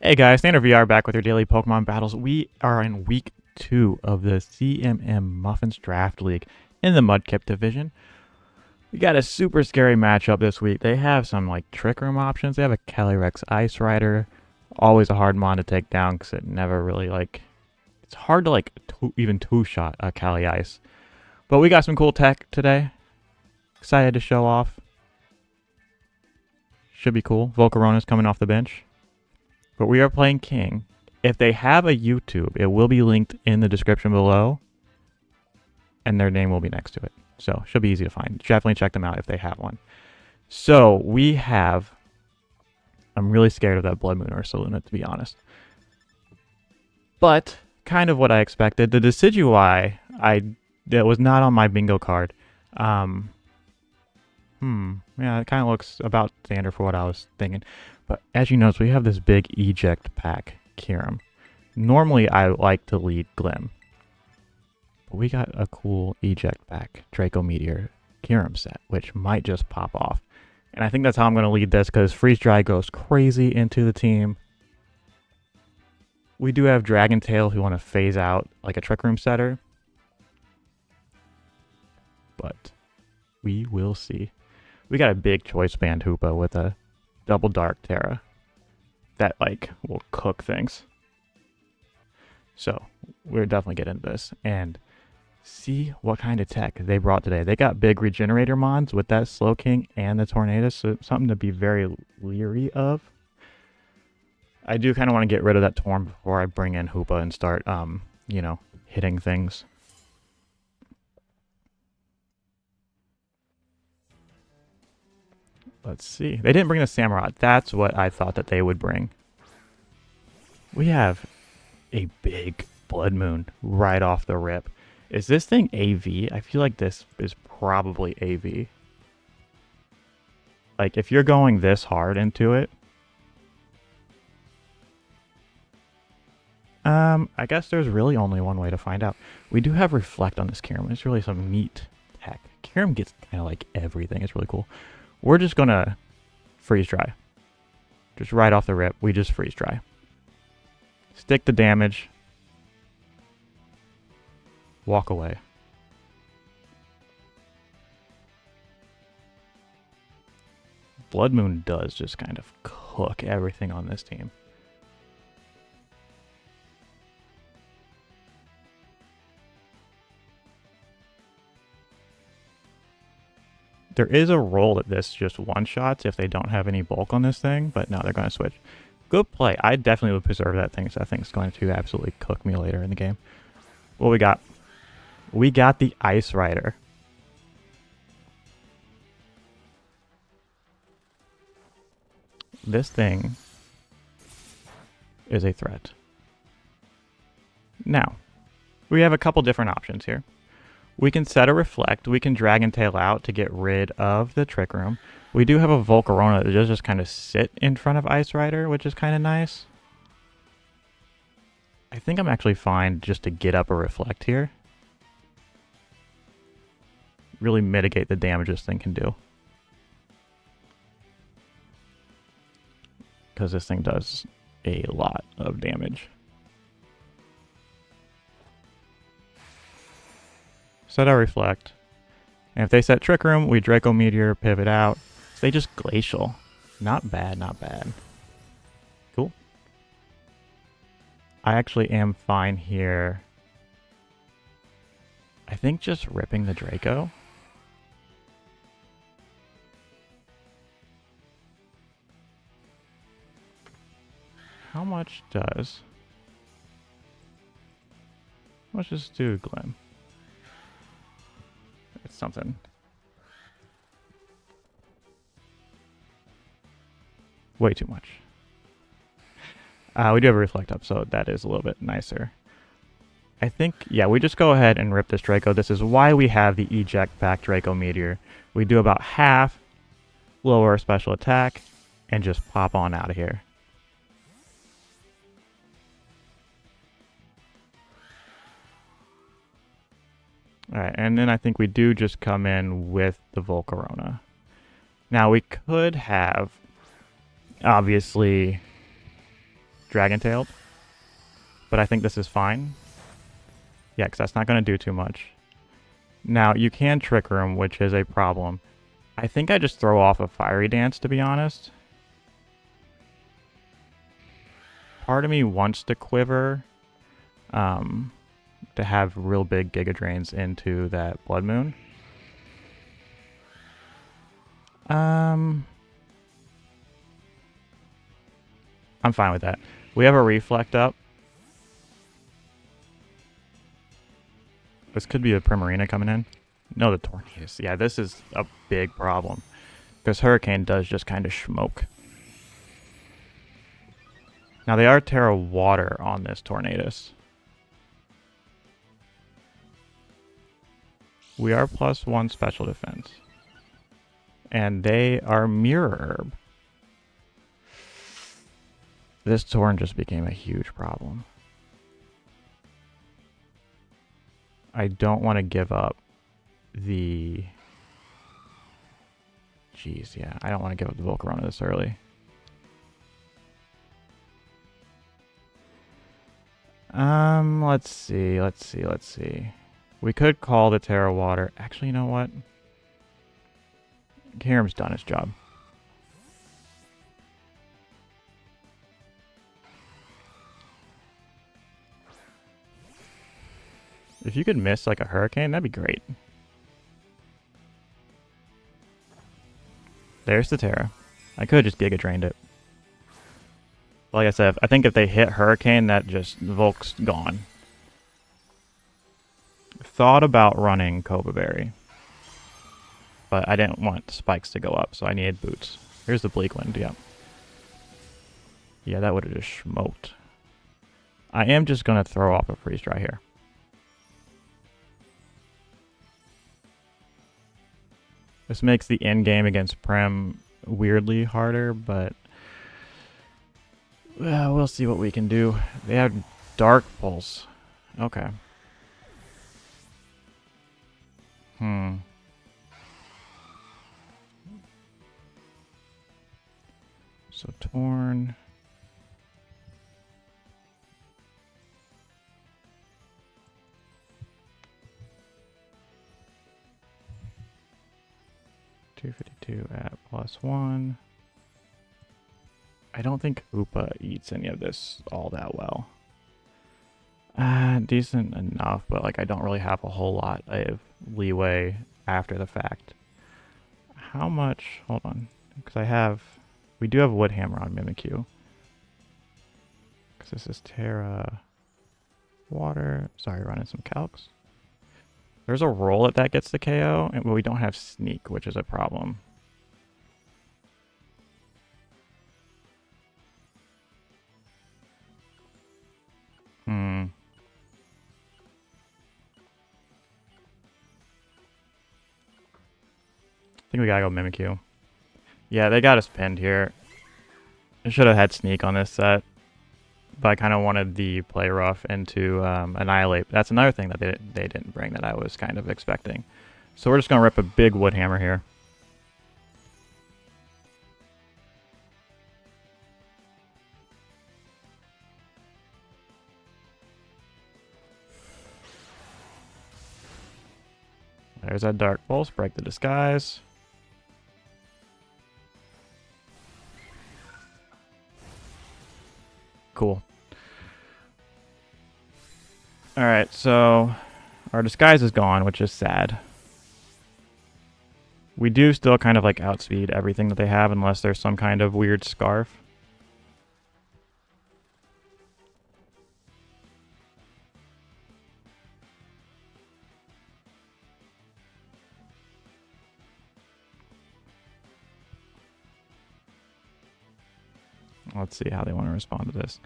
Hey guys, StandardVR back with your daily Pokemon battles. We are in week 2 of the CMM Muffins Draft League in the Mudkip division. We got a super scary matchup this week. They have some like Trick Room options. They have a Calyrex Ice Rider. Always a hard mon to take down because it never really it's hard to even two-shot a Cali Ice. But we got some cool tech today. Excited to show off. Should be cool. Volcarona's coming off the bench. But we are playing King. If they have a YouTube, it will be linked in the description below. And their name will be next to it. So, should be easy to find. Definitely check them out if they have one. So, we have... I'm really scared of that Blood Moon Ursaluna, to be honest. But, kind of what I expected. The Decidueye, that was not on my bingo card. Yeah, it kind of looks about standard for what I was thinking. But as you notice, we have this big eject pack Kyurem. Normally, I like to lead Glim. But we got a cool eject pack Draco Meteor Kyurem set, which might just pop off. And I think that's how I'm going to lead this, because Freeze Dry goes crazy into the team. We do have Dragon Tail who want to phase out like a Trick Room setter. But we will see. We got a big Choice Band Hoopa with a Double Dark Terra that will cook things. So we're definitely getting into this and see what kind of tech they brought today. They got big Regenerator Mons with that Slow King and the Tornado, so something to be very leery of. I do kind of want to get rid of that Torn before I bring in Hoopa and start hitting things. Let's see. They didn't bring the Samurott. That's what I thought that they would bring. We have a big Blood Moon right off the rip. Is this thing AV? I feel like this is probably AV. Like, if you're going this hard into it... I guess there's really only one way to find out. We do have Reflect on this Kyurem. It's really some neat tech. Kyurem gets kind of like everything. It's really cool. We're just going to Freeze Dry. Just right off the rip, we just Freeze Dry. Stick the damage. Walk away. Blood Moon does just kind of cook everything on this team. There is a role that this just one-shots if they don't have any bulk on this thing, but no, they're going to switch. Good play. I definitely would preserve that thing, so that thing's going to absolutely cook me later in the game. What we got? We got the Ice Rider. This thing is a threat. Now, we have a couple different options here. We can set a Reflect. We can Dragon Tail out to get rid of the Trick Room. We do have a Volcarona that does just kind of sit in front of Ice Rider, which is kind of nice. I think I'm actually fine just to get up a Reflect here. Really mitigate the damage this thing can do. Because this thing does a lot of damage. Set our Reflect. And if they set Trick Room, we Draco Meteor, pivot out. So they just Glacial. Not bad, not bad. Cool. I actually am fine here. I think just ripping the Draco. How much does... Let's just do Glim. It's something. Way too much. We do have a Reflect up, so that is a little bit nicer. I think, yeah, we just go ahead and rip this Draco. This is why we have the eject pack Draco Meteor. We do about half, lower special attack, and just pop on out of here. Alright, and then I think we do just come in with the Volcarona. Now we could have, obviously, dragon-tailed. But I think this is fine. Yeah, because that's not going to do too much. Now, you can Trick Room, which is a problem. I think I just throw off a Fiery Dance, to be honest. Part of me wants to Quiver to have real big Giga Drains into that Blood Moon. I'm fine with that. We have a Reflect up. This could be a Primarina coming in. No, the Tornadus. Yeah, this is a big problem. Because Hurricane does just kind of smoke. Now, they are Terra Water on this Tornadus. We are +1 special defense. And they are Mirror Herb. This Torn just became a huge problem. I don't want to give up the... Jeez, yeah. I don't want to give up the Volcarona this early. Let's see. We could call the Terra Water. Actually, you know what? Kyurem's done his job. If you could miss like a Hurricane, that'd be great. There's the Terra. I could have just Giga Drained it. Like I said, I think if they hit Hurricane, that just Volk's gone. Thought about running Cobra Berry, but I didn't want spikes to go up, so I needed boots. Here's the Bleak Wind, yeah. Yeah, that would have just smoked. I am just going to throw off a Freeze Dry here. This makes the end game against Prem weirdly harder, but we'll see what we can do. They have Dark Pulse. Okay. So Torn. $252 at +1. I don't think Upa eats any of this all that well. Decent enough, but like I don't really have a whole lot of leeway after the fact. How much? Hold on, because we do have Woodhammer on Mimikyu. Because this is Terra Water. Sorry, running some calcs. There's a roll that gets the KO, but we don't have Sneak, which is a problem. I think we gotta go Mimikyu. Yeah, they got us pinned here. I should have had Sneak on this set, but I kind of wanted the play rough into Annihilate. That's another thing that they didn't bring that I was kind of expecting. So we're just gonna rip a big Woodhammer here. There's that Dark Pulse, break the disguise. Cool. Alright, so our disguise is gone, which is sad. We do still kind of like outspeed everything that they have unless there's some kind of weird scarf. Let's see how they want to respond to this.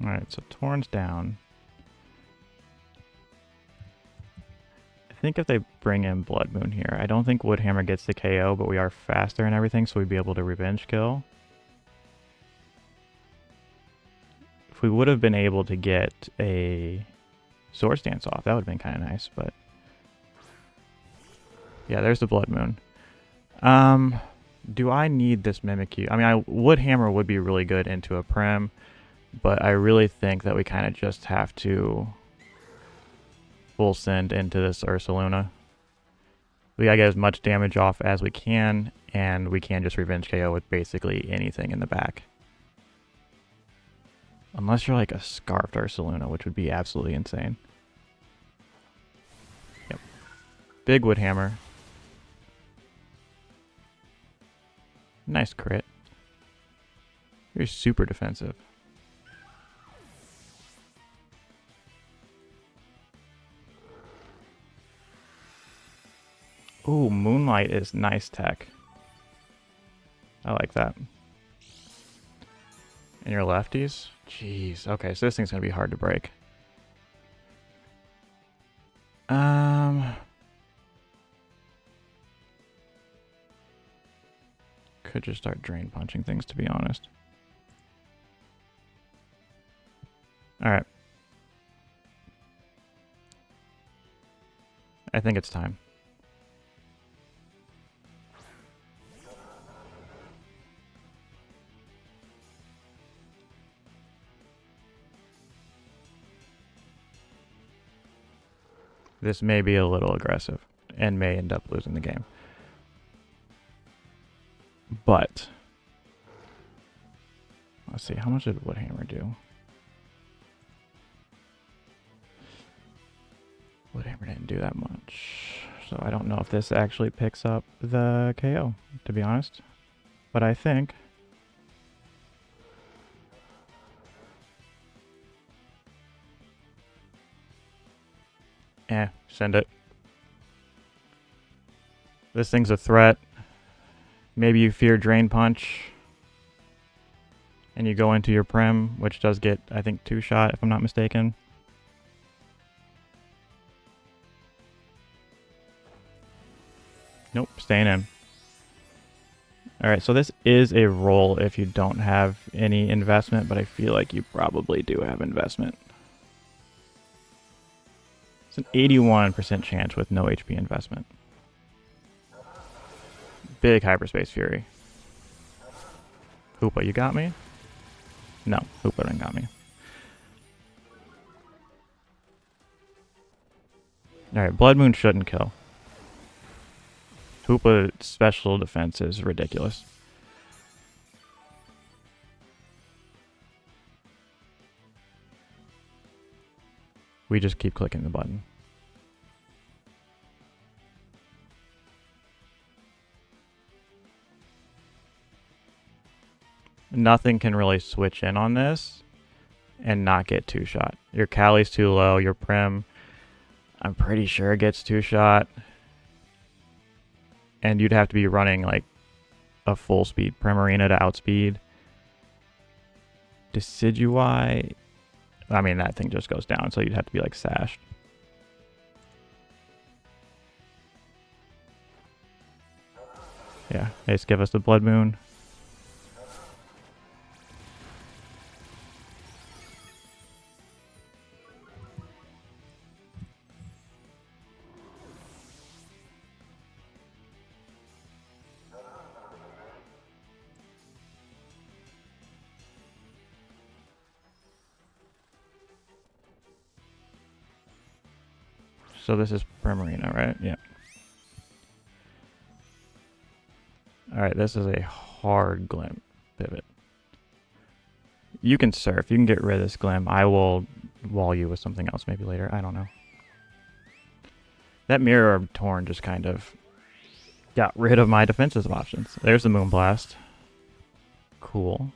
Alright, so Torn's down. I think if they bring in Blood Moon here. I don't think Woodhammer gets the KO, but we are faster and everything, so we'd be able to revenge kill. If we would have been able to get a Sword Stance off, that would have been kind of nice, but... Yeah, there's the Blood Moon. Do I need this Mimikyu? I mean, Woodhammer would be really good into a Prem, but I really think that we kind of just have to full send into this Ursaluna. We gotta get as much damage off as we can, and we can just revenge KO with basically anything in the back. Unless you're like a Scarfed Ursaluna, which would be absolutely insane. Yep. Big Woodhammer. Nice crit. You're super defensive. Ooh, Moonlight is nice tech. I like that. And your lefties? Jeez. Okay, so this thing's gonna be hard to break. Could just start drain punching things, to be honest. Alright. I think it's time. This may be a little aggressive and may end up losing the game. But let's see, how much did Woodhammer do? Woodhammer didn't do that much. So I don't know if this actually picks up the KO, to be honest. But I think... send it. This thing's a threat. Maybe you fear Drain Punch. And you go into your Prem, which does get, I think, 2-shot, if I'm not mistaken. Nope, staying in. Alright, so this is a roll if you don't have any investment, but I feel like you probably do have investment. It's an 81% chance with no HP investment. Big Hyperspace Fury. Hoopa, you got me? No, Hoopa didn't got me. Alright, Blood Moon shouldn't kill. Hoopa special defense is ridiculous. We just keep clicking the button. Nothing can really switch in on this and not get 2-shot. Your Cali's too low, your Prim, I'm pretty sure it gets 2-shot. And you'd have to be running like a full speed Primarina to outspeed. Decidueye, I mean, that thing just goes down, so you'd have to be like sashed. Yeah, Ace, give us the Blood Moon. So this is Primarina, right? Yeah. Alright, this is a hard Glim pivot. You can surf. You can get rid of this Glim. I will wall you with something else maybe later. I don't know. That Mirror of Torn just kind of got rid of my defensive options. There's the Moonblast. Cool.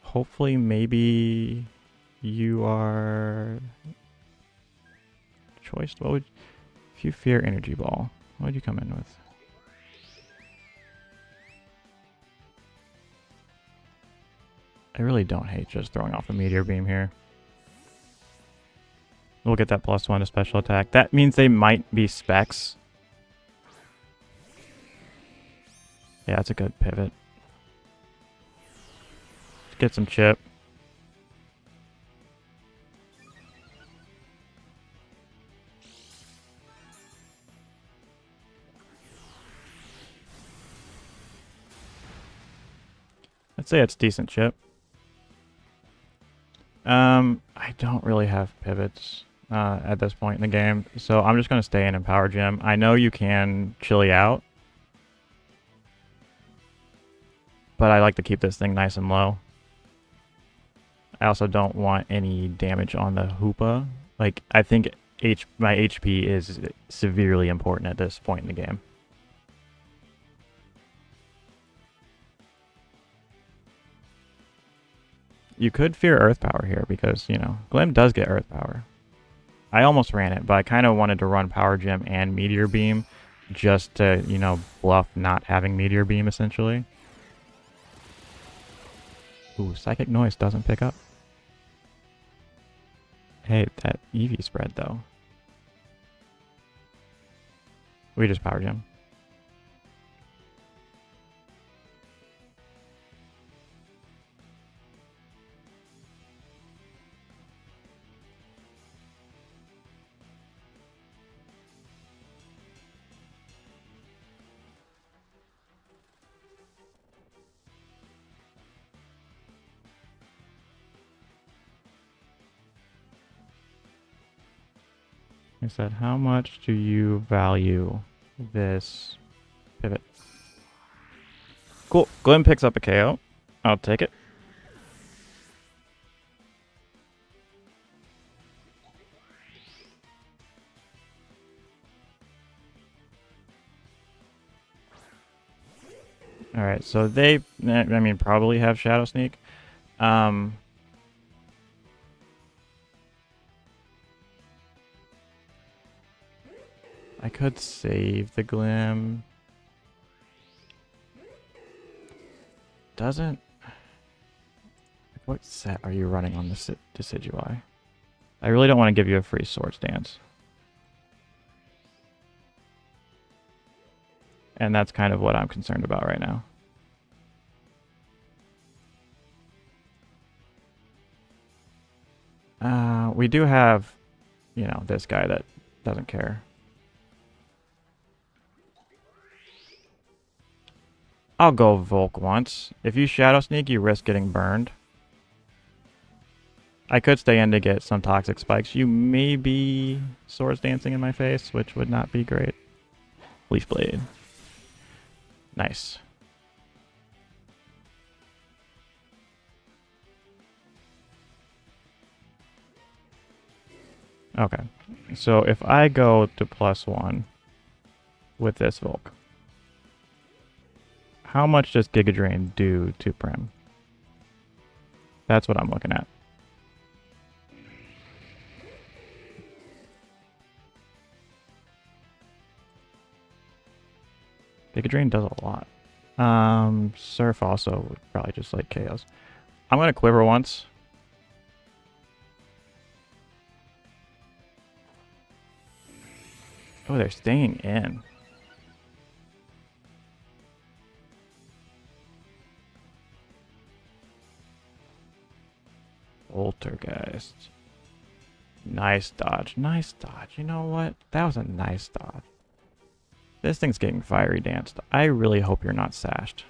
Hopefully maybe you are... choice. What would, if you fear Energy Ball, what would you come in with? I really don't hate just throwing off a Meteor Beam here. We'll get that +1 to special attack. That means they might be specs. Yeah, that's a good pivot. Let's get some chip. I'd say it's decent chip. I don't really have pivots at this point in the game, so I'm just going to stay in Power Gem. I know you can chilly out, but I like to keep this thing nice and low. I also don't want any damage on the Hoopa. Like, I think my HP is severely important at this point in the game. You could fear Earth Power here because, you know, Glim does get Earth Power. I almost ran it, but I kind of wanted to run Power Gem and Meteor Beam just to, you know, bluff not having Meteor Beam, essentially. Ooh, Psychic Noise doesn't pick up. Hey, that Eevee spread, though. We just Power Gem. I said, how much do you value this pivot? Cool. Glim picks up a KO. I'll take it. Alright, so they, I mean, probably have Shadow Sneak. I could save the Glim. Doesn't... What set are you running on the Decidueye? I really don't want to give you a free Swords Dance. And that's kind of what I'm concerned about right now. We do have, you know, this guy that doesn't care. I'll go Volk once. If you Shadow Sneak, you risk getting burned. I could stay in to get some Toxic Spikes. You may be Swords Dancing in my face, which would not be great. Leaf Blade. Nice. Okay. So if I go to +1 with this Volk, how much does Giga Drain do to Prim? That's what I'm looking at. Giga Drain does a lot. Surf also would probably just like KOs. I'm going to Quiver once. Oh, they're staying in. Poltergeist. Nice dodge. Nice dodge. You know what? That was a nice dodge. This thing's getting fiery danced. I really hope you're not sashed.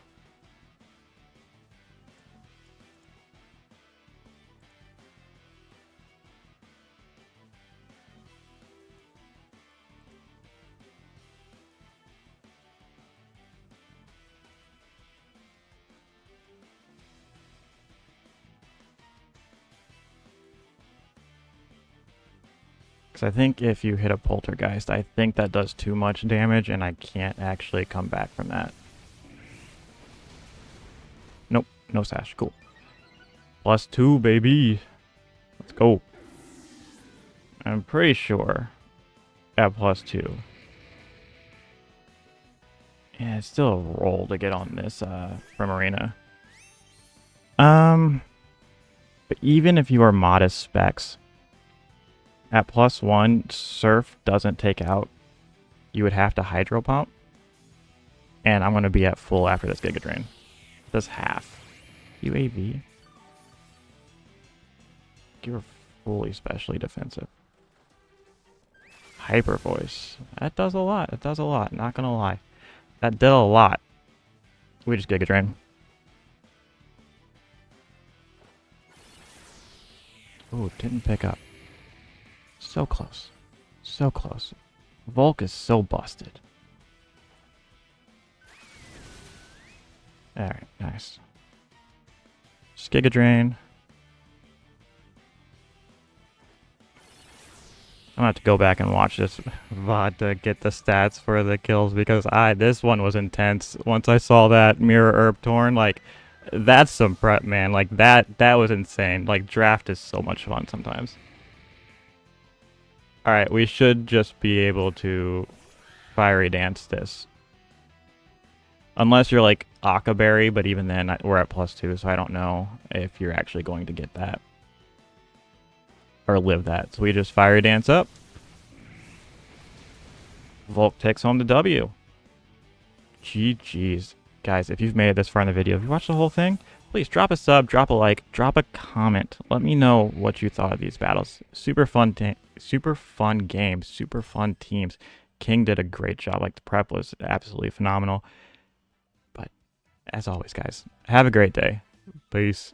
I think if you hit a Poltergeist, I think that does too much damage, and I can't actually come back from that. Nope, no sash. Cool. +2, baby. Let's go. I'm pretty sure at +2. Yeah, it's still a roll to get on this from Arena. But even if you are modest specs, At +1, Surf doesn't take out. You would have to Hydro Pump. And I'm going to be at full after this Giga Drain. Does half. UAV? You're fully specially defensive. Hyper Voice. That does a lot. It does a lot. Not going to lie. That did a lot. We just Giga Drain. Ooh, didn't pick up. So close. So close. Volk is so busted. Alright, nice. Just Giga Drain. I'm gonna have to go back and watch this VOD to get the stats for the kills because this one was intense. Once I saw that Mirror Herb Torn, like, that's some prep, man. Like, that was insane. Like, draft is so much fun sometimes. Alright, we should just be able to Fiery Dance this. Unless you're like Akaberry, but even then we're at +2, so I don't know if you're actually going to get that. Or live that. So we just Fiery Dance up. Volk takes home the W. GG's. Guys, if you've made it this far in the video, if you watched the whole thing, please drop a sub, drop a like, drop a comment. Let me know what you thought of these battles. Super fun games, super fun teams. King did a great job. Like, the prep was absolutely phenomenal. But as always, guys, have a great day. Peace.